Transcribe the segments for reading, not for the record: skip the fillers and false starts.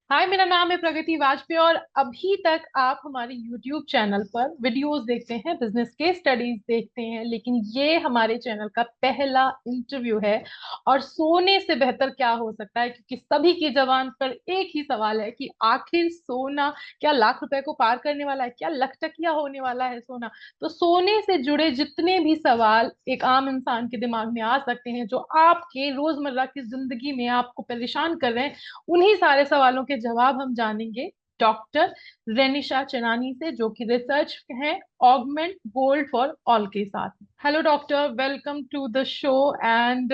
हाय, मेरा नाम है प्रगति वाजपेयी और अभी तक आप हमारे YouTube चैनल पर वीडियोस देखते हैं, बिजनेस के स्टडीज देखते हैं, लेकिन ये हमारे चैनल का पहला इंटरव्यू है। और सोने से बेहतर क्या हो सकता है, क्योंकि सभी की जबान पर एक ही सवाल है कि आखिर सोना क्या लाख रुपए को पार करने वाला है, क्या लखटकिया होने वाला है सोना। तो सोने से जुड़े जितने भी सवाल एक आम इंसान के दिमाग में आ सकते हैं, जो आपके रोजमर्रा की जिंदगी में आपको परेशान कर रहे हैं, उन्हीं सारे सवालों के जवाब हम जानेंगे डॉक्टर रेनिशा चनानी से, जो कि रिसर्च है ऑगमेंट गोल्ड फॉर ऑल के साथ। Hello doctor, welcome to the show. And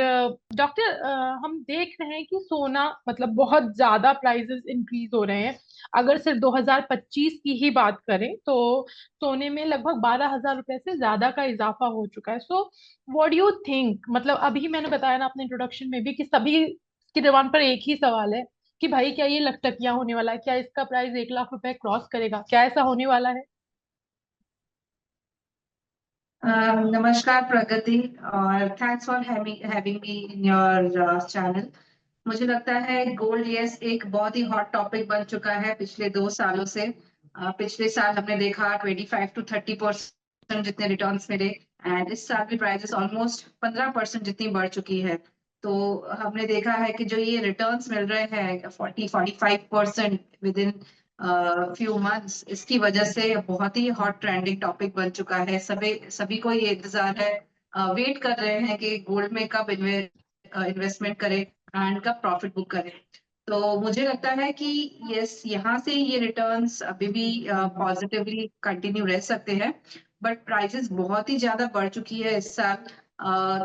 doctor, हम देख रहे हैं कि सोना मतलब बहुत ज्यादा प्राइसेस इंक्रीज हो रहे हैं। अगर सिर्फ 2025 की ही बात करें तो सोने में लगभग 12,000 रुपए से ज्यादा का इजाफा हो चुका है। So what do you think, मतलब अभी मैंने बताया ना अपने इंट्रोडक्शन में भी कि सभी की जबान पर एक ही सवाल है कि भाई क्या ये लखटकिया होने वाला है, क्या इसका प्राइस 1 लाख रुपए क्रॉस करेगा, क्या ऐसा होने वाला है? नमस्कार प्रगति और thanks for having me in your channel. मुझे लगता है गोल्ड यस एक बहुत ही हॉट टॉपिक बन चुका है पिछले 2 सालों से। पिछले साल हमने देखा 25 to 30% जितने रिटर्न्स मिले, एंड इस साल भी प्राइसेस ऑलमोस्ट 15% जितनी बढ़ चुकी है। तो हमने देखा है कि जो ये रिटर्न्स मिल रहे हैं 40-45% विद इन फ्यू मंथ्स, इसकी वजह से बहुत ही हॉट ट्रेंडिंग टॉपिक बन चुका है। सभी सभी को ये इंतजार है, वेट कर रहे हैं कि गोल्ड में कब इन्वेस्टमेंट करें एंड कब प्रॉफिट बुक करें। तो मुझे लगता है कि यस, यहाँ से ये रिटर्न्स अभी भी पॉजिटिवली कंटिन्यू रह सकते हैं, बट प्राइसेस बहुत ही ज्यादा बढ़ चुकी है इस साल।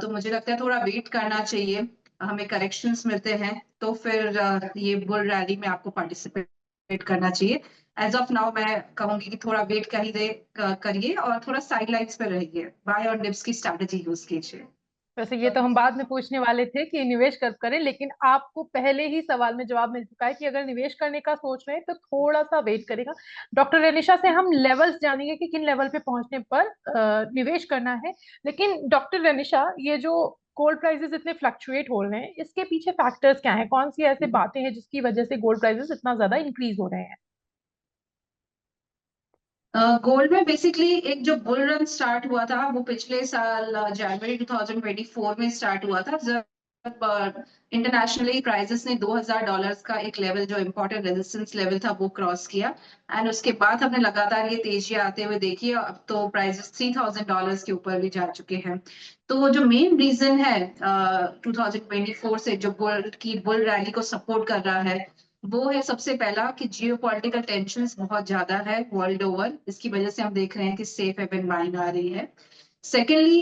तो मुझे लगता है थोड़ा वेट करना चाहिए। हमें करेक्शंस मिलते हैं तो फिर ये बुल रैली में आपको पार्टिसिपेट करना चाहिए। एज ऑफ नाउ मैं कहूंगी कि थोड़ा वेट करिए और थोड़ा साइडलाइंस पे रहिए, बाय और डिप्स की स्ट्रैटेजी यूज कीजिए। वैसे ये तो हम बाद में पूछने वाले थे कि निवेश कब करें, लेकिन आपको पहले ही सवाल में जवाब मिल चुका है कि अगर निवेश करने का सोच रहे हैं तो थोड़ा सा वेट करेगा। डॉक्टर रेनिशा से हम लेवल्स जानेंगे कि किन लेवल पे पहुंचने पर निवेश करना है। लेकिन डॉक्टर रेनिशा, ये जो गोल्ड प्राइसेस इतने फ्लक्चुएट हो रहे हैं, इसके पीछे फैक्टर्स क्या हैं, कौन सी ऐसी बातें हैं जिसकी वजह से गोल्ड प्राइसेस इतना ज्यादा इंक्रीज हो रहे हैं? गोल्ड में बेसिकली एक जो बुल रन स्टार्ट हुआ था वो पिछले साल जनवरी 2024 में स्टार्ट हुआ था, जब इंटरनेशनली प्राइजेस ने $2,000 का एक लेवल, जो इम्पोर्टेंट रेजिस्टेंस लेवल था, वो क्रॉस किया। एंड उसके बाद हमने लगातार ये तेजी आते हुए देखी, अब तो प्राइजेस $3,000 के ऊपर भी जा चुके हैं। तो जो मेन रीजन है 2024 से जो गोल्ड की बुल रैली को सपोर्ट कर रहा है, वो है सबसे पहला कि जियोपॉलिटिकल टेंशन्स बहुत ज्यादा है वर्ल्ड ओवर। इसकी वजह से हम देख रहे हैं कि सेफ हेवन बाइंग आ रही है। सेकेंडली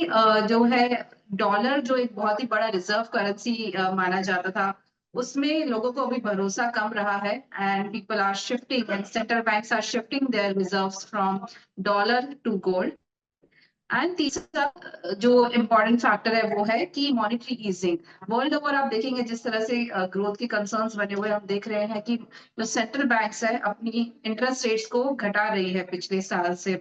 जो है डॉलर, जो एक बहुत ही बड़ा रिजर्व करेंसी माना जाता था, उसमें लोगों को अभी भरोसा कम रहा है, and people are shifting and central banks are shifting their reserves from dollar to gold. And तीसरा जो इम्पोर्टेंट फैक्टर है वो है कि मॉनेटरी ईजिंग। वर्ल्ड ओवर आप देखेंगे जिस तरह से ग्रोथ के कंसर्न्स बने हुए हैं, हम देख रहे हैं कि जो सेंट्रल बैंक्स है अपनी इंटरेस्ट रेट्स को घटा रही है पिछले साल से।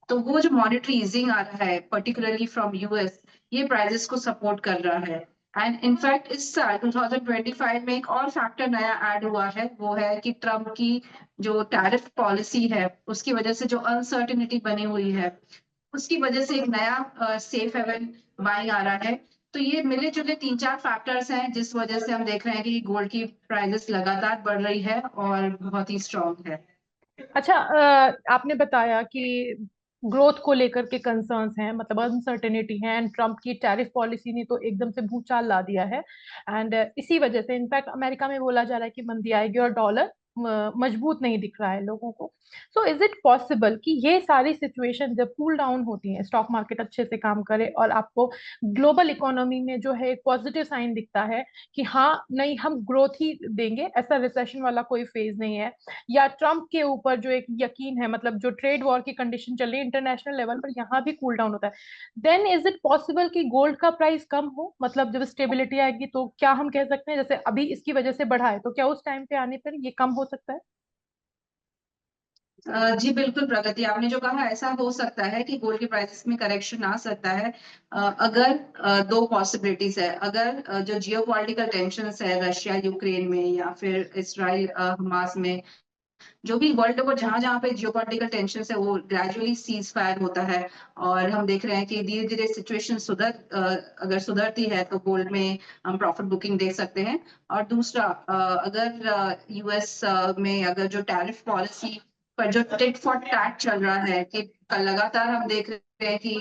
तो वो जो मॉनेटरी ईजिंग आ रहा है पर्टिकुलरली फ्रॉम यूएस, ये प्राइजेस को सपोर्ट कर रहा है। एंड इनफैक्ट इस साल 2025 में एक और फैक्टर नया ऐड हुआ है, वो है कि ट्रम्प की जो टैरिफ पॉलिसी है उसकी वजह से जो अनसर्टिनिटी बनी हुई है, उसकी वजह से एक नया सेफ हेवन बाइंग आ रहा है। तो ये मिले जुले तीन चार फैक्टर्स हैं जिस वजह से हम देख रहे हैं कि गोल्ड की प्राइसेस लगातार बढ़ रही है और बहुत ही स्ट्रांग है। अच्छा, आपने बताया कि ग्रोथ को लेकर के कंसर्न्स हैं, मतलब अनसर्टेनिटी है, एंड ट्रम्प की टैरिफ पॉलिसी ने तो एकदम से भूचाल ला दिया है। एंड इसी वजह से इनफैक्ट अमेरिका में बोला जा रहा है कि मंदी आएगी और डॉलर मजबूत नहीं दिख रहा है लोगों को। सो इज इट पॉसिबल कि ये सारी सिचुएशन जब कूल डाउन होती है, स्टॉक मार्केट अच्छे से काम करे और आपको ग्लोबल इकोनॉमी में जो है एक पॉजिटिव साइन दिखता है कि हाँ नहीं हम ग्रोथ ही देंगे, ऐसा रिसेशन वाला कोई फेज नहीं है, या ट्रम्प के ऊपर जो एक यकीन है, मतलब जो ट्रेड वॉर की कंडीशन चल रही है इंटरनेशनल लेवल पर, यहाँ भी कूल डाउन होता है, देन इज इट पॉसिबल कि गोल्ड का प्राइस कम हो? मतलब जब स्टेबिलिटी आएगी तो क्या हम कह सकते हैं जैसे अभी इसकी वजह से बढ़ा है, तो क्या उस टाइम पे आने पर ये कम हो सकता है? जी बिल्कुल प्रगति, आपने जो कहा ऐसा हो सकता है कि गोल्ड के प्राइसेस में करेक्शन आ सकता है। अगर दो पॉसिबिलिटीज है, अगर जो जियो पॉलिटिकल टेंशन है रशिया यूक्रेन में या फिर इसराइल हमास में, जो भी वर्ल्ड ओवर जहां जहां पे जियोपॉलिटिकल टेंशन है वो ग्रेजुअली सीज फायर होता है, और हम देख रहे हैं कि धीरे धीरे सिचुएशन अगर सुधरती है तो गोल्ड में हम प्रॉफिट बुकिंग देख सकते हैं। और दूसरा, अगर यूएस में अगर जो टैरिफ पॉलिसी पर जो टिट फॉर टैट चल रहा है, कि लगातार हम देख रहे हैं कि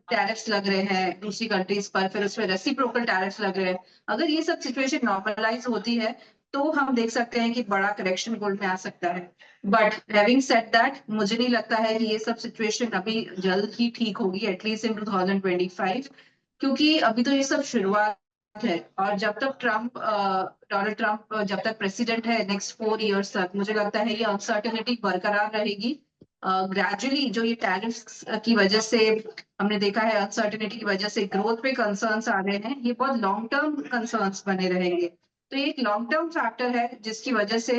टैरिफ्स लग रहे हैं दूसरी कंट्रीज पर, फिर उसमें रेसिप्रोकल टैरिफ्स लग रहे हैं, अगर ये सब सिचुएशन नॉर्मलाइज होती है तो हम देख सकते हैं कि बड़ा करेक्शन गोल्ड में आ सकता है। बट हैविंग सेड दैट, मुझे नहीं लगता है कि ये सब सिचुएशन अभी जल्द ही ठीक होगी, एटलीस्ट इन 2025, क्योंकि अभी तो ये सब शुरुआत है। और जब तक डोनाल्ड ट्रंप जब तक प्रेसिडेंट है नेक्स्ट 4 इयर्स तक, मुझे लगता है ये अनसर्टेनिटी बरकरार रहेगी। ग्रेजुअली जो ये टैरिफ्स की वजह से हमने देखा है, अनसर्टेनिटी की वजह से ग्रोथ पे कंसर्न्स आ रहे हैं, ये बहुत लॉन्ग टर्म कंसर्न्स बने रहेंगे। तो ये एक लॉन्ग टर्म फैक्टर है जिसकी वजह से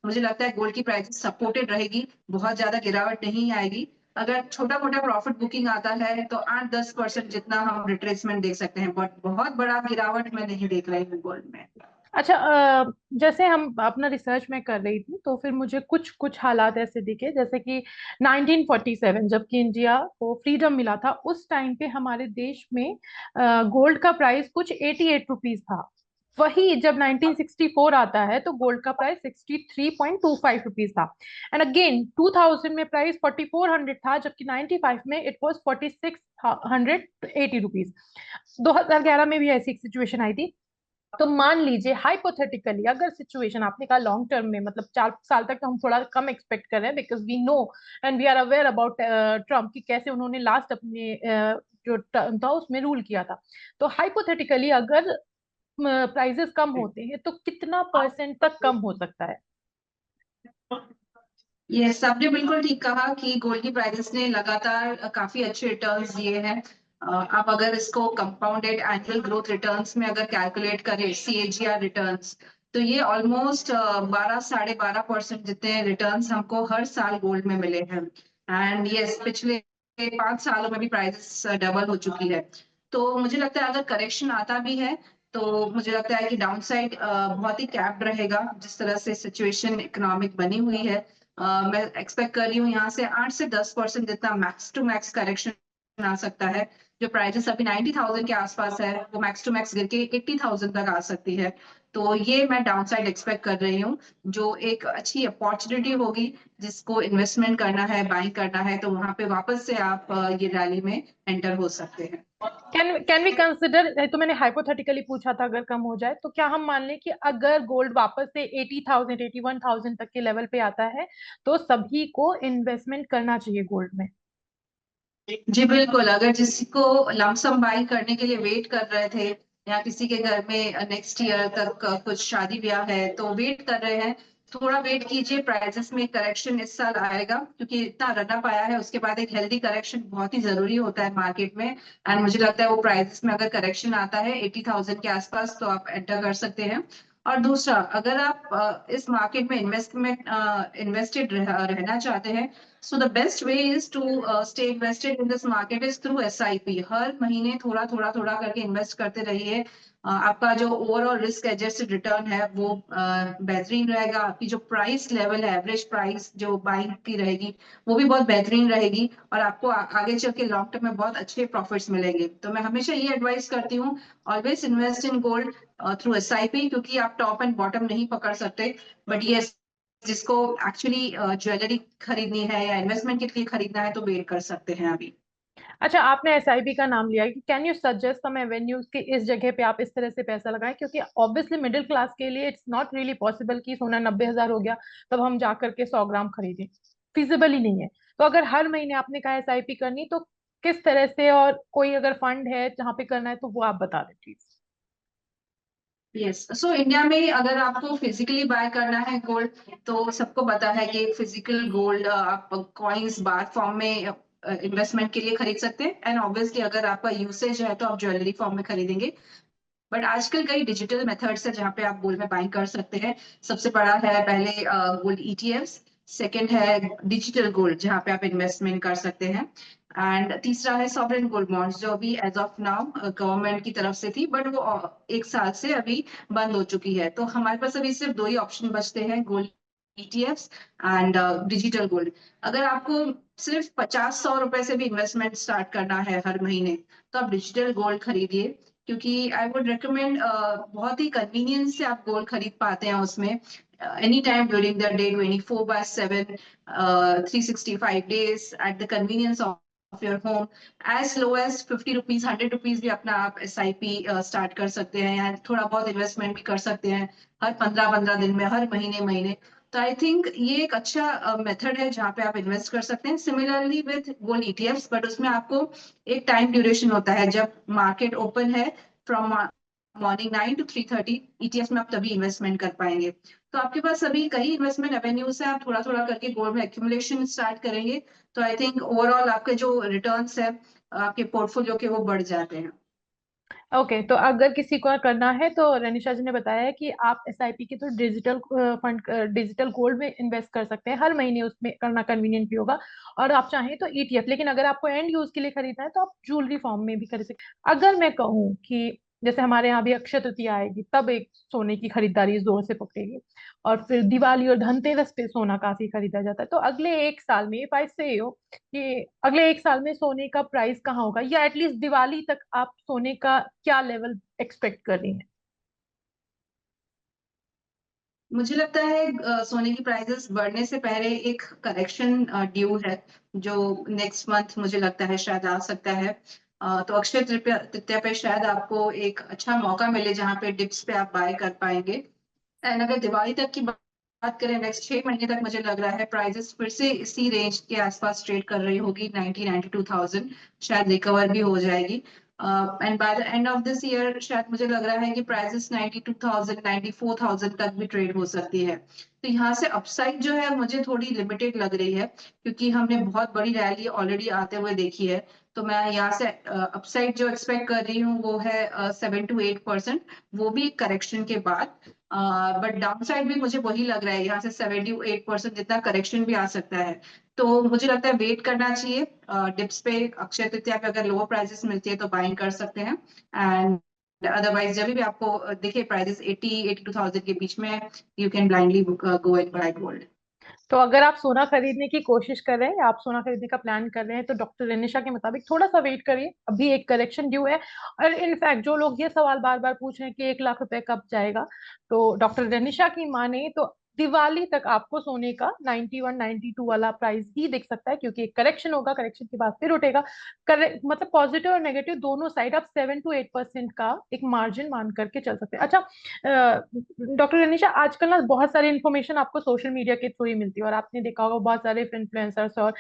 मुझे लगता है गोल्ड की प्राइस सपोर्टेड रहेगी, बहुत ज्यादा गिरावट नहीं आएगी। अगर छोटा मोटा प्रॉफिट बुकिंग आता है तो 8-10% जितना हम रिट्रेसमेंट देख सकते हैं, बट बहुत बड़ा गिरावट मैं नहीं देख रही हूँ गोल्ड में। अच्छा, जैसे हम अपना रिसर्च में कर रही थी तो फिर मुझे कुछ कुछ हालात ऐसे दिखे, जैसे कि 1947 जबकि इंडिया को फ्रीडम मिला था, उस टाइम पे हमारे देश में गोल्ड का प्राइस कुछ 88 रुपीज था। वही जब 1964 आता है तो गोल्ड का प्राइस 63.25 रुपीज था। एंड अगेन 2000 में प्राइस 4400 था, जबकि 95 में इट वाज 4680 रुपीज। 2011 में भी ऐसी एक सिचुएशन आई थी। तो मान लीजिए हाइपोथेटिकली, अगर सिचुएशन आपने कहा लॉन्ग टर्म में, मतलब 4 साल तक तो हम थोड़ा कम एक्सपेक्ट कर रहे हैं, because we know and we are aware about Trump कि कैसे उन्होंने लास्ट अपने जो टर्म था उसमें रूल किया था। तो हाइपोथेटिकली अगर प्राइजेस कम होते हैं तो कितना परसेंट तक कम हो सकता है? ये सबने बिल्कुल ठीक कहा कि गोल्ड की प्राइसेस ने लगातार काफी अच्छे रिटर्न्स दिए हैं। आप अगर इसको कंपाउंडेड एनुअल ग्रोथ रिटर्न्स में अगर कैलकुलेट करें, सीएजीआर रिटर्न्स, तो ये ऑलमोस्ट 12-12.5% जितने रिटर्न्स हमको हर साल गोल्ड में मिले हैं। एंड यस, पिछले 5 सालों में भी प्राइसेस डबल हो चुकी है। तो मुझे लगता है अगर करेक्शन आता भी है तो मुझे लगता है कि डाउनसाइड बहुत ही कैप्ड रहेगा, जिस तरह से सिचुएशन इकोनॉमिक बनी हुई है। मैं एक्सपेक्ट कर रही हूँ यहाँ से 8 से 10% जितना मैक्स टू मैक्स करेक्शन आ सकता है। जो प्राइसेस अभी 90,000 के आसपास है, वो मैक्स टू मैक्स गिर के 80,000 तक आ सकती है। तो ये मैं डाउनसाइड एक्सपेक्ट कर रही हूँ, जो एक अच्छी अपॉर्चुनिटी होगी। जिसको इन्वेस्टमेंट करना है, बाइंग करना है, तो वहां पे वापस से आप ये रैली में एंटर हो सकते हैं। कैन वी कंसिडर, तो मैंने हाइपोथेटिकली पूछा था अगर कम हो जाए, तो क्या हम मान लें कि अगर गोल्ड वापस से 80,000 81,000 तक के लेवल पे आता है तो सभी को इन्वेस्टमेंट करना चाहिए गोल्ड में? जी बिल्कुल, अगर जिसको लमसम बाई करने के लिए वेट कर रहे थे, या किसी के घर में नेक्स्ट ईयर तक कुछ शादी ब्याह है तो वेट कर रहे हैं, थोड़ा वेट कीजिए। प्राइसेस में करेक्शन इस साल आएगा, क्योंकि इतना रनअप आया है, उसके बाद एक हेल्दी करेक्शन बहुत ही जरूरी होता है मार्केट में। एंड मुझे लगता है वो प्राइसेस में अगर करेक्शन आता है 80,000 के आसपास, तो आप एंटर कर सकते हैं। और दूसरा, अगर आप इस मार्केट में इन्वेस्टेड रहना चाहते हैं, so the best way is to stay invested in this market is through SIP। हर महीने थोड़ा थोड़ा थोड़ा करके इन्वेस्ट करते रहिए। आपका जो ओवरऑल रिस्क एडजस्टेड रिटर्न है वो बेहतरीन रहेगा। आपकी जो प्राइस लेवल है, एवरेज प्राइस जो बाइंग की रहेगी, वो भी बहुत बेहतरीन रहेगी, और आपको आगे चल के लॉन्ग टर्म में बहुत अच्छे प्रॉफिट्स मिलेंगे। तो मैं हमेशा ये एडवाइस करती हूँ, always invest in gold through SIP, क्योंकि आप टॉप एंड बॉटम नहीं पकड़ सकते। बट ये जिसको एक्चुअली ज्वेलरी खरीदनी है या इन्वेस्टमेंट के लिए खरीदना है, तो वेट कर सकते हैं अभी। अच्छा, आपने एसआईपी का नाम लिया कि can you suggest some avenues कि इस जगह पे आप इस तरह से पैसा लगाएं, क्योंकि ऑब्वियसली मिडिल क्लास के लिए इट्स नॉट रियली पॉसिबल कि सोना 90,000 हो गया तब हम जा करके 100 ग्राम खरीदें, फिजिबल ही नहीं है। तो अगर हर महीने आपने कहा एसआईपी करनी, तो किस तरह से, और कोई अगर फंड है जहाँ पे करना है तो वो आप बता दें प्लीज। यस, सो इंडिया में अगर आपको फिजिकली बाय करना है गोल्ड, तो सबको पता है कि फिजिकल गोल्ड आप कॉइन्स बार फॉर्म में इन्वेस्टमेंट के लिए खरीद सकते हैं। एंड ऑब्वियसली अगर आपका यूसेज है तो आप ज्वेलरी फॉर्म में खरीदेंगे। बट आजकल कई डिजिटल मेथड्स है जहाँ पे आप गोल्ड में बाइंग कर सकते हैं। सबसे बड़ा है पहले गोल्ड ETFs। सेकंड है डिजिटल गोल्ड, जहाँ पे आप इन्वेस्टमेंट कर सकते हैं। एंड तीसरा है सॉवरेन गोल्ड बॉन्ड्स, जो अभी एज ऑफ नाउ गवर्नमेंट की तरफ से थी, बट वो एक साल से अभी बंद हो चुकी है। तो हमारे पास अभी सिर्फ दो ही ऑप्शन बचते हैं, gold ETFs and digital gold. अगर आपको सिर्फ 50-100 रुपए से भी इन्वेस्टमेंट स्टार्ट करना है हर महीने, तो आप डिजिटल गोल्ड खरीदिए, क्योंकि आई वुड रिकमेंड, बहुत ही कन्वीनियंस से आप गोल्ड खरीद पाते हैं उसमें, any time during the day, 24/7, 365 days at the convenience of your home, as low as 50 rupees, 100 rupees भी अपना आप SIP स्टार्ट कर सकते हैं, या थोड़ा बहुत इन्वेस्टमेंट भी कर सकते हैं हर 15-15 दिन में, हर महीने महीने। तो आई थिंक ये एक अच्छा मेथड है जहाँ पे आप इन्वेस्ट कर सकते हैं, similarly with gold ETFs, but उसमें आपको एक टाइम ड्यूरेशन होता है, जब मार्केट ओपन है फ्रॉम मॉर्निंग 9 to 3:30, ETF में आप तभी इन्वेस्टमेंट कर पाएंगे। तो आपके पास अभी कई इन्वेस्टमेंट एवेन्यूज है, आप थोड़ा थोड़ा करके गोल्ड में एक्यूमुलेशन स्टार्ट करेंगे, तो आई थिंक ओवरऑल आपके जो रिटर्न्स है आपके पोर्टफोलियो के, वो बढ़ जाते हैं। ओके, तो अगर किसी को करना है तो रनिशा जी ने बताया है कि आप SIP के तो डिजिटल फंड, डिजिटल गोल्ड में इन्वेस्ट कर सकते हैं, हर महीने उसमें करना कन्वीनियंट भी होगा। और आप चाहें तो ETF, लेकिन अगर आपको एंड यूज के लिए खरीदना है तो आप ज्वेलरी फॉर्म में भी खरीद सकते हैं। अगर मैं कहूँ कि जैसे हमारे यहाँ भी अक्षय तृतीया आएगी, तब एक सोने की खरीदारी जोर से पकड़ेगी, और फिर दिवाली और धनतेरस पे सोना काफी खरीदा जाता है, तो अगले एक साल में, इफ आई से हो कि अगले एक साल में सोने का प्राइस कहाँ होगा, या एटलीस्ट दिवाली तक आप सोने का क्या लेवल एक्सपेक्ट कर रही हैं? मुझे लगता है सोने की प्राइसेस बढ़ने से पहले एक करेक्शन ड्यू है, जो नेक्स्ट मंथ मुझे लगता है शायद आ सकता है। तो अक्षय तृतीया तृतीया पे शायद आपको एक अच्छा मौका मिले जहाँ पे डिप्स पे आप बाय कर पाएंगे। एंड अगर दिवाली तक की बात करें, नेक्स्ट 6 महीने तक मुझे लग रहा है प्राइसेस फिर से इसी रेंज के आसपास ट्रेड कर रही होगी, 90-92 थाउजेंड, शायद रिकवर भी हो जाएगी। And by the end of this year शायद मुझे लग रहा है कि प्राइसेस 92 थाउजेंड, 94 थाउजेंड तक भी ट्रेड हो सकती है। तो यहाँ से अपसाइड जो है मुझे थोड़ी लिमिटेड लग रही है, क्योंकि हमने बहुत बड़ी रैली ऑलरेडी आते हुए देखी है। तो मैं यहाँ से अपसाइड जो एक्सपेक्ट कर रही हूँ वो है 7 to 8%, वो भी करेक्शन के बाद। बट डाउन साइड भी मुझे वही लग रहा है, यहाँ से 7 to 8% जितना करेक्शन भी आ सकता है। तो मुझे लगता है वेट करना चाहिए, डिप्स पे अक्षय तृतीया पे अगर लोअर प्राइसेस मिलती है तो बाइंग कर सकते हैं। एंड अदरवाइज जब भी आपको दिखे प्राइसेस 80-82 थाउजेंड के बीच में, you can blindly go and buy gold. तो अगर आप सोना खरीदने की कोशिश कर रहे हैं, या आप सोना खरीदने का प्लान कर रहे हैं, तो डॉक्टर रेनिशा के मुताबिक थोड़ा सा वेट करिए, अभी एक करेक्शन ड्यू है। और इनफैक्ट जो लोग ये सवाल बार बार पूछ रहे हैं कि 1 लाख रुपए कब जाएगा, तो डॉक्टर रेनिशा की माने तो दिवाली तक आपको सोने का 91-92 वाला प्राइस ही दिख सकता है, क्योंकि एक करेक्शन होगा, करेक्शन के बाद फिर उठेगा। मतलब पॉजिटिव और नेगेटिव दोनों साइड आप 7 to 8% का एक मार्जिन मान करके चल सकते हैं। अच्छा, डॉक्टर रनिशा, आजकल ना बहुत सारी इन्फॉर्मेशन आपको सोशल मीडिया के थ्रू ही मिलती है, और आपने देखा होगा बहुत सारे इन्फ्लुएंसर्स और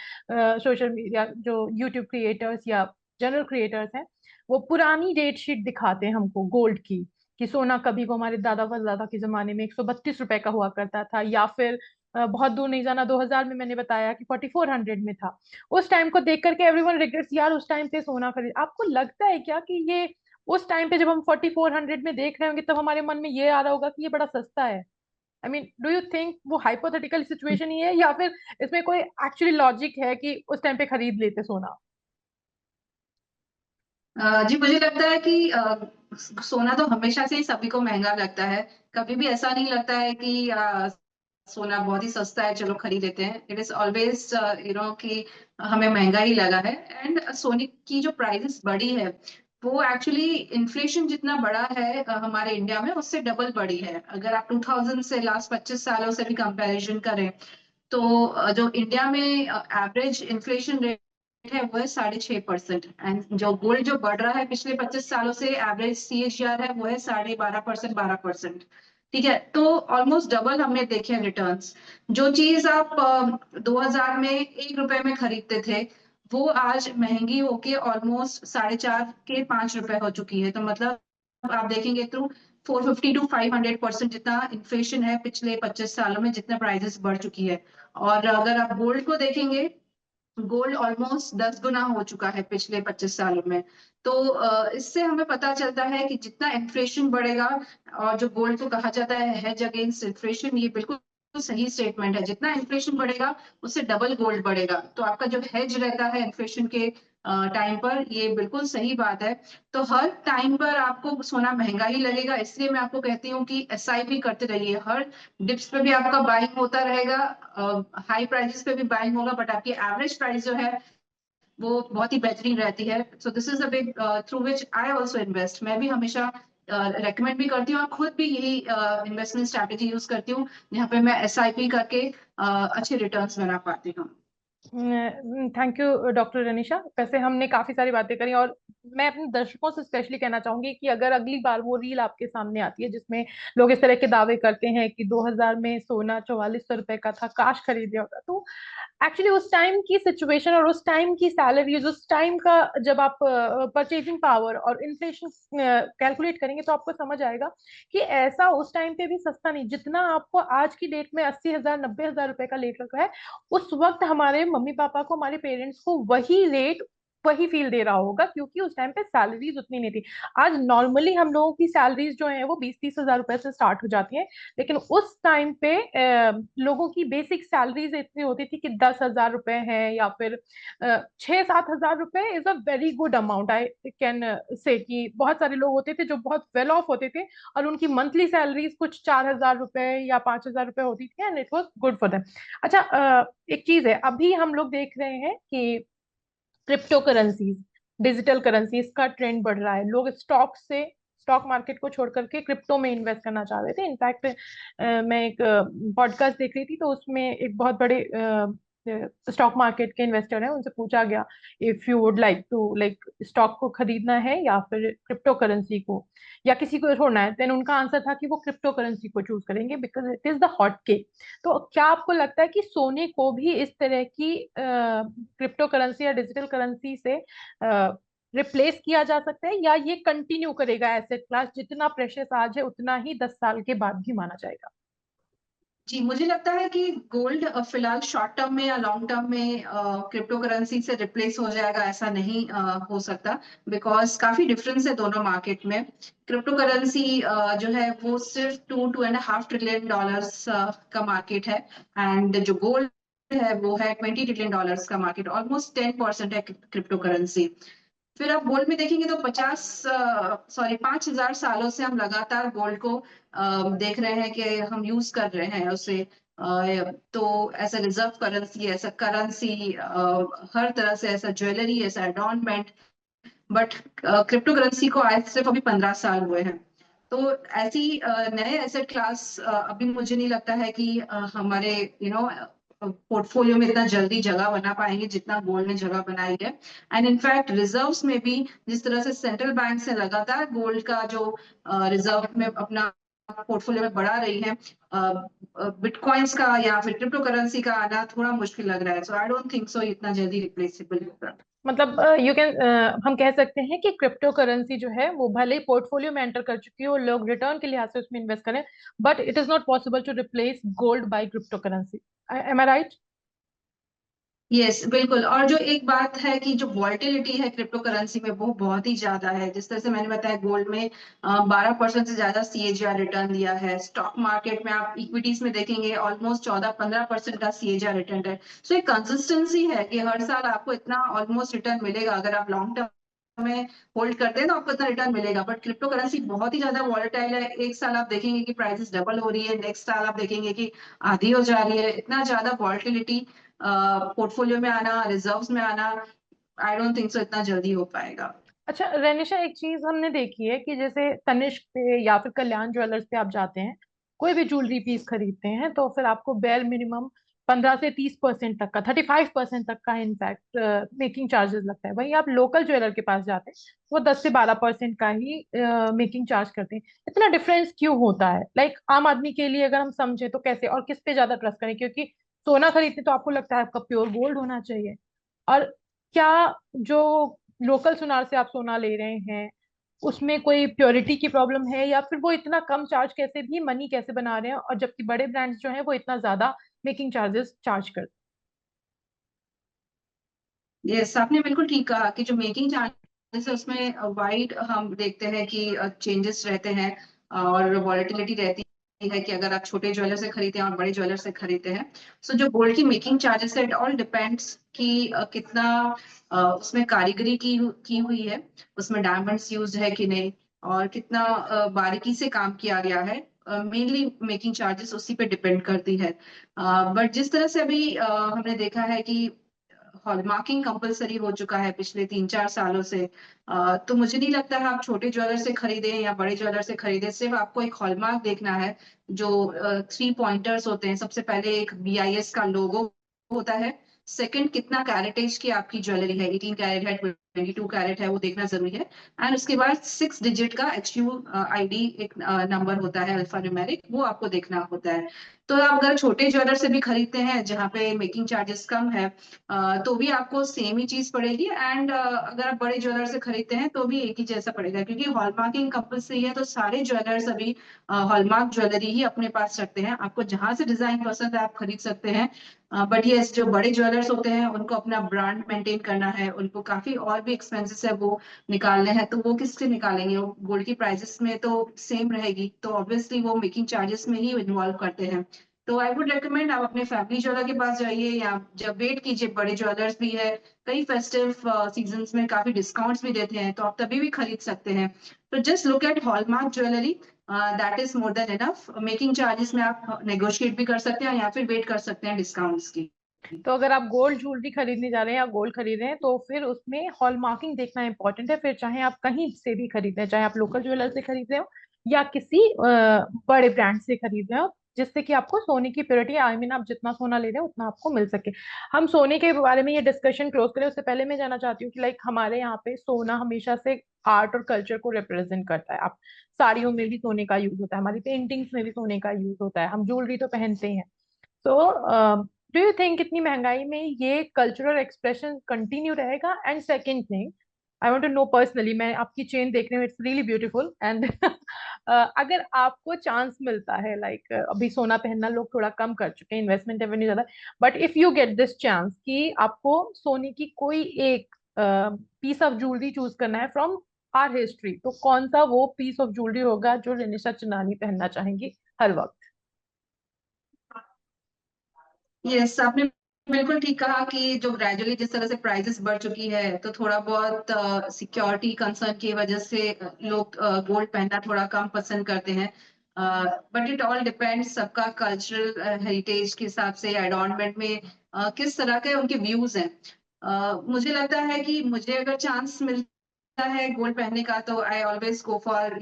सोशल मीडिया जो यूट्यूब क्रिएटर्स या जनरल क्रिएटर्स हैं, वो पुरानी डेट शीट दिखाते हैं हमको गोल्ड की, कि सोना कभी को हमारे दादा परदादा के जमाने में 132 रुपए का हुआ करता था, या फिर बहुत दूर नहीं जाना, 2000 में मैंने बताया कि 4400 में था। उस टाइम को देख करके एवरीवन रिग्रेट्स, यार उस टाइम पे सोना खरीद। आपको लगता है क्या कि ये उस टाइम पे जब हम 4400 में देख रहे होंगे, तब हमारे मन में ये आ रहा होगा कि ये बड़ा सस्ता है? I mean, do you think वो हाइपोथेटिकल सिचुएशन ही है, या फिर इसमें कोई एक्चुअली लॉजिक है कि उस टाइम पे खरीद लेते सोना? जी मुझे लगता है कि सोना तो हमेशा से ही सभी को महंगा लगता है। कभी भी ऐसा नहीं लगता है कि सोना बहुत ही सस्ता है, चलो खरीद लेते हैं। इट इज ऑलवेज कि हमें महंगा ही लगा है। एंड सोने की जो प्राइसेस बढ़ी है, वो एक्चुअली इन्फ्लेशन जितना बढ़ा है हमारे इंडिया में, उससे डबल बढ़ी है। अगर आप 2000 से लास्ट 25 सालों से भी कंपैरिजन करें, तो जो इंडिया में एवरेज इन्फ्लेशन रेट है वो है 6.5%। एंड जो गोल्ड जो बढ़ रहा है पिछले 25 सालों से, एवरेज CAGR है वो है 12.5%, 12%। ठीक है, तो ऑलमोस्ट डबल हमने देखे हैं रिटर्न्स। जो चीज आप 2000 में 1 रुपए में खरीदते थे, वो आज महंगी होके ऑलमोस्ट 4.5 के 5 रुपए हो चुकी है। तो मतलब आप देखेंगे तो 450 to 500% जितना इन्फ्लेशन है पिछले 25 सालों में, जितना प्राइसेस बढ़ चुकी है। और अगर आप गोल्ड को देखेंगे, गोल्ड ऑलमोस्ट 10 गुना हो चुका है पिछले 25 सालों में। तो इससे हमें पता चलता है कि जितना इन्फ्लेशन बढ़ेगा, और जो गोल्ड को कहा जाता है हेज अगेंस्ट इन्फ्लेशन, ये बिल्कुल सही स्टेटमेंट है। जितना इन्फ्लेशन बढ़ेगा उससे डबल गोल्ड बढ़ेगा, तो आपका जो हेज रहता है इन्फ्लेशन के टाइम पर, ये बिल्कुल सही बात है। तो हर टाइम पर आपको सोना महंगा ही लगेगा, इसलिए मैं आपको कहती हूँ कि एसआईपी करते रहिए। हर डिप्स पे भी आपका बाइंग होता रहेगा, हाई प्राइसेस पे भी बाइंग होगा, बट आपकी एवरेज प्राइस जो है वो बहुत ही बेहतरीन रहती है। So this is a way through which I also invest. मैं भी हमेशा रेकमेंड भी करती हूँ और खुद भी यही इन्वेस्टमेंट स्ट्रैटेजी यूज करती हूँ, जहाँ पे मैं एसआईपी करके अच्छे रिटर्न्स बना पाती हूँ। Thank you doctor Ranisha. वैसे हमने काफी सारी बातें करी, और मैं अपने दर्शकों से स्पेशली कहना चाहूंगी कि अगर अगली बार वो रील आपके सामने आती है जिसमें लोग इस तरह के दावे करते हैं कि 2000 में सोना 4400 रुपए का था, काश खरीद लिया होता, तो एक्चुअली उस टाइम की सिचुएशन और उस टाइम की सैलरीज, उस टाइम का जब आप परचेजिंग पावर और इन्फ्लेशन कैलकुलेट करेंगे तो आपको समझ आएगा कि ऐसा उस टाइम पे भी सस्ता नहीं, जितना आपको आज की डेट में 80,000 90,000 रुपए का लेट लगा है, उस वक्त हमारे मम्मी पापा को, हमारे पेरेंट्स को वही रेट वही फील दे रहा होगा, क्योंकि उस टाइम पे सैलरीज उतनी नहीं थी। आज नॉर्मली हम लोगों की सैलरीज जो है वो 20-30 हजार रुपए से स्टार्ट हो जाती है, लेकिन उस टाइम पे लोगों की बेसिक सैलरीज इतनी होती थी कि 10,000 रुपए है, या फिर 6-7 हजार रुपए is a very good amount. I can say कि बहुत सारे लोग होते थे जो बहुत वेल ऑफ होते थे, और उनकी मंथली सैलरीज कुछ 4,000 रुपए या 5,000 रुपए होती थी, and it was good for them. अच्छा, एक चीज है, अभी हम लोग देख रहे हैं कि क्रिप्टो करेंसीज, डिजिटल करेंसीज का ट्रेंड बढ़ रहा है। लोग स्टॉक मार्केट को छोड़ करके क्रिप्टो में इन्वेस्ट करना चाह रहे थे। इनफैक्ट मैं एक पॉडकास्ट देख रही थी, तो उसमें एक बहुत बड़े स्टॉक मार्केट के इन्वेस्टर हैं, उनसे पूछा गया, if you would like to like stock को खरीदना है या फिर क्रिप्टो करेंसी को, या किसी को छोड़ना है, देन उनका आंसर था कि वो क्रिप्टो करेंसी को चूज करेंगे because it is the hot cake. तो क्या आपको लगता है कि सोने को भी इस तरह की क्रिप्टो करेंसी या डिजिटल करेंसी से रिप्लेस किया जा सकता है, या ये कंटिन्यू करेगा एसेट क्लास, जितना प्रेशियस आज है उतना ही 10 साल के बाद भी माना जाएगा? जी, मुझे लगता है कि गोल्ड फिलहाल शॉर्ट टर्म में या लॉन्ग टर्म में क्रिप्टो करेंसी से रिप्लेस हो जाएगा, ऐसा नहीं हो सकता। बिकॉज काफी डिफरेंस है दोनों मार्केट में। क्रिप्टो करेंसी जो है वो सिर्फ 2-2.5 ट्रिलियन डॉलर्स का मार्केट है, एंड जो गोल्ड है वो है 20 ट्रिलियन डॉलर्स का मार्केट। ऑलमोस्ट 10% है क्रिप्टो करेंसी। फिर आप गोल्ड में देखेंगे तो 5,000 सालों से हम लगातार गोल्ड को देख रहे हैं कि हम यूज कर रहे हैं उसे। तो as a reserve currency, as a currency, हर तरह से, ऐसा ज्वेलरी, ऐसा एडॉर्नमेंट। बट क्रिप्टो करेंसी को आज सिर्फ अभी 15 साल हुए हैं। तो ऐसी नए एसेट क्लास अभी मुझे नहीं लगता है कि हमारे पोर्टफोलियो में इतना जल्दी जगह बना पाएंगे जितना गोल्ड ने जगह बनाई है। एंड इनफैक्ट रिजर्व्स में भी जिस तरह से सेंट्रल बैंक से लगातार गोल्ड का जो रिजर्व में अपना पोर्टफोलियो में बढ़ा रही है, बिटकॉइंस का या फिर क्रिप्टो करेंसी का आना थोड़ा मुश्किल लग रहा है। सो आई डोंट थिंक सो इतना जल्दी रिप्लेसेबल होगा। मतलब यू कैन हम कह सकते हैं कि क्रिप्टो करेंसी जो है वो भले ही पोर्टफोलियो में एंटर कर चुकी हो, लोग रिटर्न के लिहाज से उसमें इन्वेस्ट करें, but it is not possible to replace gold by crypto currency. Am I right? Yes, बिल्कुल। और जो एक बात है कि जो वॉलेटिलिटी है क्रिप्टो करेंसी में वो बहुत ही ज्यादा है। जिस तरह से मैंने बताया, गोल्ड में 12% से ज्यादा सीएजीआर रिटर्न दिया है। स्टॉक मार्केट में आप इक्विटीज में देखेंगे ऑलमोस्ट 14-15% का सीएजीआर रिटर्न है। सो एक कंसिस्टेंसी है कि हर साल आपको इतना ऑलमोस्ट रिटर्न मिलेगा। अगर आप लॉन्ग टर्म में होल्ड करते हैं तो आपको इतना रिटर्न मिलेगा। बट क्रिप्टो करेंसी बहुत ही ज्यादा वॉलेटाइल है। एक साल आप देखेंगे कि प्राइसेस डबल हो रही है, नेक्स्ट साल आप देखेंगे कि आधी हो जा रही है। इतना ज्यादा वॉलेटिलिटी पोर्टफोलियो में आना, रिजर्व्स में आना, आई डोंट थिंक सो इतना जल्दी हो पाएगा। अच्छा रेनिशा, एक चीज हमने देखी है कि जैसे तनिष्क पे या फिर कल्याण ज्वेलर्स पे आप जाते हैं, कोई भी ज्वेलरी पीस खरीदते हैं, तो फिर आपको बेयर मिनिमम 15 से 30% तक का, 35% तक का इनफैक्ट मेकिंग चार्जेस लगता है। वहीं आप लोकल ज्वेलर के पास जाते हैं, वो 10 से 12% का ही मेकिंग चार्ज करते हैं। इतना डिफरेंस क्यों होता है? लाइक आम आदमी के लिए अगर हम समझे तो कैसे और किस पे ज्यादा ट्रस्ट करें? क्योंकि सोना खरीदते तो आपको लगता है आपका प्योर गोल्ड होना चाहिए, और क्या जो लोकल सुनार से आप सोना ले रहे हैं उसमें कोई प्योरिटी की प्रॉब्लम है, या फिर वो इतना कम चार्ज कैसे भी मनी कैसे बना रहे हैं, और जबकि बड़े ब्रांड्स जो हैं वो इतना ज्यादा मेकिंग चार्जेस चार्ज करते यस, आपने बिल्कुल ठीक कहा कि जो मेकिंग चार्जेस है उसमें वाइड हम देखते हैं कि चेंजेस रहते हैं और वॉलेटिलिटी रहती है। है कि अगर आप छोटे ज्वेलर से खरीदते हैं और बड़े ज्वेलर से खरीदते हैं, सो जो गोल्ड की मेकिंग चार्जेस है, इट ऑल डिपेंड्स कि कितना उसमें कारीगरी की हुई है, उसमें डायमंड्स यूज है कि नहीं, और कितना बारीकी से काम किया गया है। मेनली मेकिंग चार्जेस उसी पे डिपेंड करती है। बट जिस तरह से अभी हमने देखा है कि हॉलमार्किंग कंपलसरी हो चुका है पिछले 3-4 सालों से, तो मुझे नहीं लगता है आप छोटे ज्वेलर से खरीदें या बड़े ज्वेलर से खरीदें, सिर्फ आपको एक हॉलमार्क देखना है। जो 3 पॉइंटर्स होते हैं, सबसे पहले एक BIS का लोगो होता है। सेकंड, कितना कैरेटेज की आपकी ज्वेलरी है, 18 कैरेट है, 22 कैरेट है, वो देखना जरूरी है। एंड उसके बाद 6 डिजिट का HUID एक नंबर होता है, अल्फा न्यूमेरिक, वो आपको देखना होता है। तो आप अगर छोटे ज्वेलर से भी खरीदते हैं जहाँ पे मेकिंग चार्जेस कम है, तो भी आपको सेम ही चीज पड़ेगी। एंड अगर आप बड़े ज्वेलर से खरीदते हैं तो भी एक ही जैसा पड़ेगा, क्योंकि हॉलमार्किंग कंपलसरी है, तो सारे ज्वेलर्स अभी हॉलमार्क ज्वेलरी ही अपने पास रखते हैं। आपको जहां से डिजाइन पसंद है आप खरीद सकते हैं। बट ये जो बड़े ज्वेलर्स होते हैं उनको अपना ब्रांड मेंटेन करना है, उनको काफी और भी एक्सपेंसेस है वो निकालने हैं, तो वो किससे निकालेंगे? वो गोल्ड की प्राइसेस में तो सेम रहेगी, तो ऑब्वियसली वो मेकिंग चार्जेस में ही इन्वॉल्व करते हैं। तो आई वुड रिकमेंड आप अपने फैमिली ज्वेलर के पास जाइए, या जब वेट कीजिए, बड़े ज्वेलर्स भी है, कई फेस्टिव सीजन्स में काफी डिस्काउंट्स भी देते हैं, तो आप तभी भी खरीद सकते हैं। तो just look at hallmark jewellery, that is more than enough. Making charges में आप नेगोशिएट भी कर सकते हैं या फिर वेट कर सकते हैं डिस्काउंट्स की। तो अगर आप गोल्ड ज्वेलरी खरीदने जा रहे हैं या गोल्ड खरीद रहे हैं तो फिर उसमें हॉलमार्किंग देखना इंपॉर्टेंट है। फिर चाहे आप कहीं से भी खरीद रहे हैं, चाहे आप लोकल ज्वेलर से खरीद रहे हो या किसी बड़े ब्रांड से खरीद रहे हो, जिससे कि आपको सोने की प्योरिटी, आई मीन आप जितना सोना ले रहे हो उतना आपको मिल सके। हम सोने के बारे में ये डिस्कशन क्लोज करें उससे पहले मैं जानना चाहती हूँ कि लाइक हमारे यहाँ पे सोना हमेशा से आर्ट और कल्चर को रिप्रेजेंट करता है। आप साड़ियों में भी सोने का यूज होता है, हमारी पेंटिंग्स में भी सोने का यूज होता है, हम ज्वेलरी तो पहनते ही हैं। तो डू यू थिंक इतनी महंगाई में ये कल्चरल एक्सप्रेशन कंटिन्यू रहेगा? And second thing, I want to know personally, मैं आपकी चेन देखने में इट्स रियली ब्यूटीफुल एंड अगर आपको चांस मिलता है, लाइक अभी सोना पहनना लोग थोड़ा कम कर चुके हैं, इन्वेस्टमेंट रेवेन्यू ज्यादा, but if you get this chance कि आपको सोने की कोई एक पीस ऑफ ज्वेलरी चूज करना है फ्रॉम आर हिस्ट्री, तो कौन सा वो पीस ऑफ ज्वेलरी होगा जो रिनिशा चंदानी पहनना चाहेंगी हर वक्त? यस, आपने बिल्कुल ठीक कहा कि जो ग्रेजुअली जिस तरह से प्राइसेस बढ़ चुकी है, तो थोड़ा बहुत सिक्योरिटी कंसर्न की वजह से लोग गोल्ड पहनना थोड़ा कम पसंद करते हैं। बट इट ऑल डिपेंड्स, सबका कल्चरल हेरिटेज के हिसाब से, एडॉर्नमेंट में किस तरह के उनके व्यूज हैं। मुझे लगता है कि मुझे अगर चांस मिलता है गोल्ड पहनने का, तो I always go for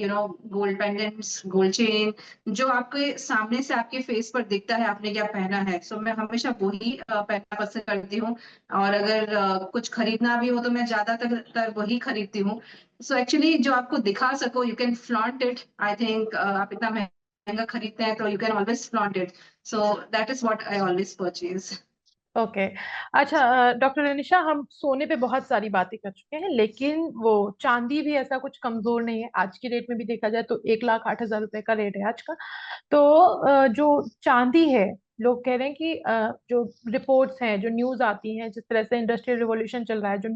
gold pendants, gold chain, जो आपके सामने से आपके फेस पर दिखता है आपने क्या पहना है। सो मैं हमेशा वही पहनना पसंद करती हूँ। और अगर कुछ खरीदना भी हो तो मैं ज्यादातर वही खरीदती हूँ। सो एक्चुअली जो आपको दिखा सको, you can flaunt it. I think आप इतना महंगा खरीदते हैं तो you can always flaunt it. So that is what I always purchase. Okay. अच्छा डॉक्टर अनिशा, हम सोने पे बहुत सारी बातें कर चुके हैं, लेकिन वो चांदी भी ऐसा कुछ कमजोर नहीं है। आज की डेट में भी देखा जाए तो 1,08,000 रुपए का रेट है आज का। तो जो चांदी है, लोग कह रहे हैं कि जो रिपोर्ट्स हैं, जो न्यूज आती हैं, जिस तरह से इंडस्ट्रियल रिवॉल्यूशन चल रहा है, जो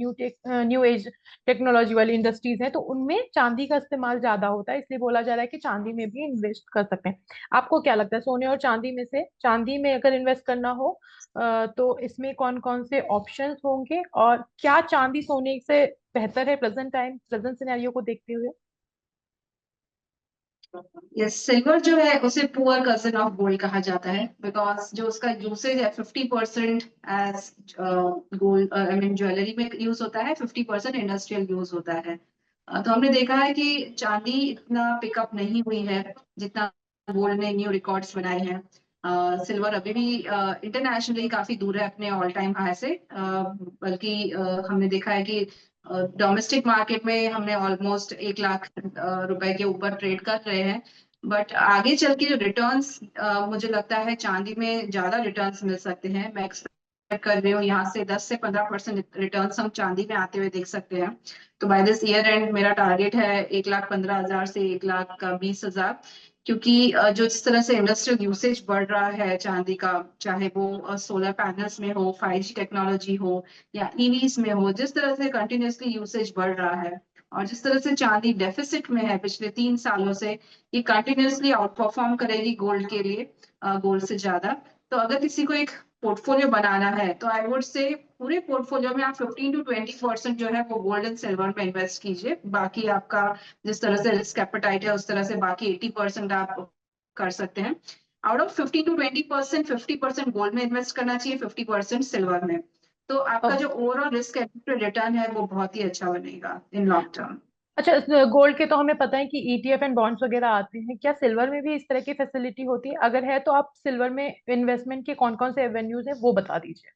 न्यू एज टेक्नोलॉजी वाली इंडस्ट्रीज हैं, तो उनमें चांदी का इस्तेमाल ज्यादा होता है, इसलिए बोला जा रहा है कि चांदी में भी इन्वेस्ट कर सकते हैं। आपको क्या लगता है, सोने और चांदी में से चांदी में अगर इन्वेस्ट करना हो तो इसमें कौन कौन से ऑप्शंस होंगे, और क्या चांदी सोने से बेहतर है प्रेजेंट टाइम, प्रेजेंट सिनेरियो को देखते हुए? यस, सिल्वर जो है उसे पुअर कजन ऑफ गोल्ड कहा जाता है, बिकॉज जो उसका यूसेज है 50% as gold, I mean jewellery में यूज होता है, 50% इंडस्ट्रियल यूज होता है। तो हमने देखा है कि चांदी इतना पिकअप नहीं हुई है जितना गोल्ड ने न्यू रिकॉर्ड्स बनाए हैं। सिल्वर अभी भी इंटरनेशनली काफी दूर है अपने ऑल टाइम हाई से। बल्कि हमने देखा है कि डोमेस्टिक मार्केट में हमने ऑलमोस्ट 1 लाख रुपए के ऊपर ट्रेड कर रहे हैं। बट आगे चल के जो रिटर्न्स, मुझे लगता है चांदी में ज्यादा रिटर्न्स मिल सकते हैं। मैं एक्सपेक्ट कर रही हूँ यहाँ से 10 से 15% रिटर्न्स हम चांदी में आते हुए देख सकते हैं। तो बाय दिस ईयर एंड मेरा टारगेट है 1,15,000 से 1,20,000, क्योंकि जो जिस तरह से इंडस्ट्रियल यूसेज बढ़ रहा है चांदी का, चाहे वो सोलर पैनल्स में हो, 5G टेक्नोलॉजी हो, या EVs में हो, जिस तरह से कंटिन्यूअसली यूसेज बढ़ रहा है, और जिस तरह से चांदी डेफिसिट में है पिछले 3 सालों से, ये कंटिन्यूअसली आउट परफॉर्म करेगी गोल्ड के लिए, गोल्ड से ज्यादा। तो अगर किसी को एक पोर्टफोलियो बनाना है तो आई वुड से पूरे पोर्टफोलियो में आप 15 to 20% जो है वो गोल्ड एंड सिल्वर में इन्वेस्ट कीजिए। बाकी आपका जिस तरह से रिस्क एपेटाइट है उस तरह से बाकी 80% आप कर सकते हैं। आउट ऑफ 15 to 20%, 50% गोल्ड में इन्वेस्ट करना चाहिए, 50% सिल्वर में। तो आपका जो ओवरऑल रिस्क एडजस्टेड रिटर्न है वो बहुत ही अच्छा बनेगा इन लॉन्ग टर्म। अच्छा, गोल्ड के तो हमें पता है कि ईटीएफ एंड बॉन्ड्स वगैरह आते हैं, क्या सिल्वर में भी इस तरह की फैसिलिटी होती है? अगर है तो आप सिल्वर में इन्वेस्टमेंट के कौन कौन से एवेन्यूज हैं वो बता दीजिए।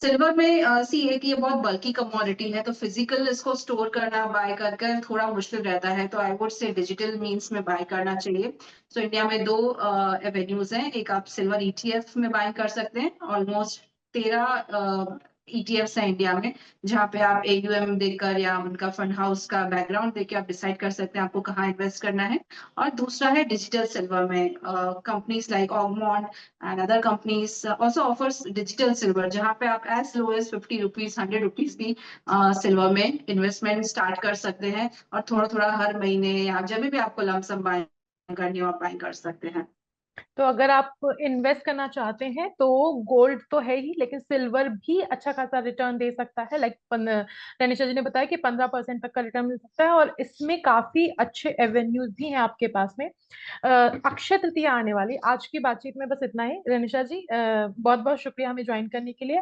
सिल्वर में सी एक ये बहुत बल्की कमोडिटी है, तो फिजिकल इसको स्टोर करना बाय कर कर थोड़ा मुश्किल रहता है, तो I would say digital means में बाय करना चाहिए। सो इंडिया में दो एवेन्यूज हैं, एक आप सिल्वर ईटीएफ में बाय कर सकते हैं, ऑलमोस्ट 13 ईटीएफ्स हैं इंडिया में, जहाँ पे आप एयूएम देकर या उनका फंड हाउस का बैकग्राउंड देकर आप डिसाइड कर सकते हैं आपको कहाँ इन्वेस्ट करना है। और दूसरा है डिजिटल सिल्वर में, companies like Augmont and other companies also offers digital silver, जहाँ पे आप as low as 50 rupees, 100 rupees भी सिल्वर में इन्वेस्टमेंट स्टार्ट कर सकते हैं, और थोड़ा थोड़ा हर महीने या जब भी आपको लमसम बाय करनी हो आप बाय कर सकते हैं। तो अगर आप इन्वेस्ट करना चाहते हैं तो गोल्ड तो है ही, लेकिन सिल्वर भी अच्छा खासा रिटर्न दे सकता है। लाइक तनिषा जी ने बताया कि 15% तक का रिटर्न मिल सकता है, और इसमें काफी अच्छे एवेन्यूज भी हैं आपके पास में। अक्षय तृतीया आने वाली, आज की बातचीत में बस इतना ही। तनिषा जी बहुत बहुत शुक्रिया हमें ज्वाइन करने के लिए।